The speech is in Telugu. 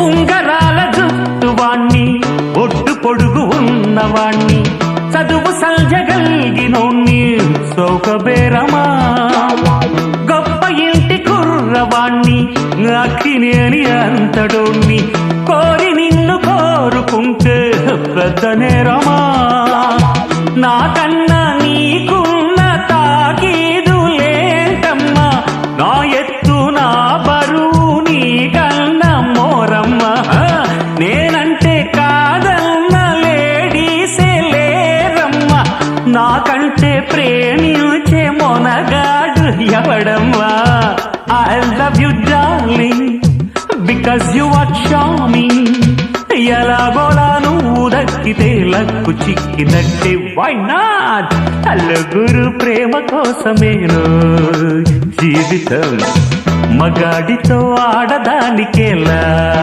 ఉంగరాల జుట్టువాణ్ణి ఒడ్డు పొడుగు ఉన్నవాణ్ణి చదువు సంజగలిగినోణ్ణి సౌకబేరమా గొప్ప ఇంటి కుర్రవాణ్ణి అక్కినేని అంతడోణ్ణి కోరి నిన్ను కోరుకుంటే పెద్ద నేరమా నాకన్నా నీకున్న తాకీదులేంటమ్మా నా ఎత్తు నా బరువు నీకన్నా మోరమ్మా నేనంటే కాదన్న లేడీసే లేరమ్మా నాకంటే ప్రేమించే Monagadu ఎవడమ్మా I love you darling because you are charming ఎలాగోలా నువ్వు దక్కితే లక్కు చిక్కినట్టే why not నలుగురు ప్రేమ కోసమేను జీవితం మగాడితో ఆడదానికేలా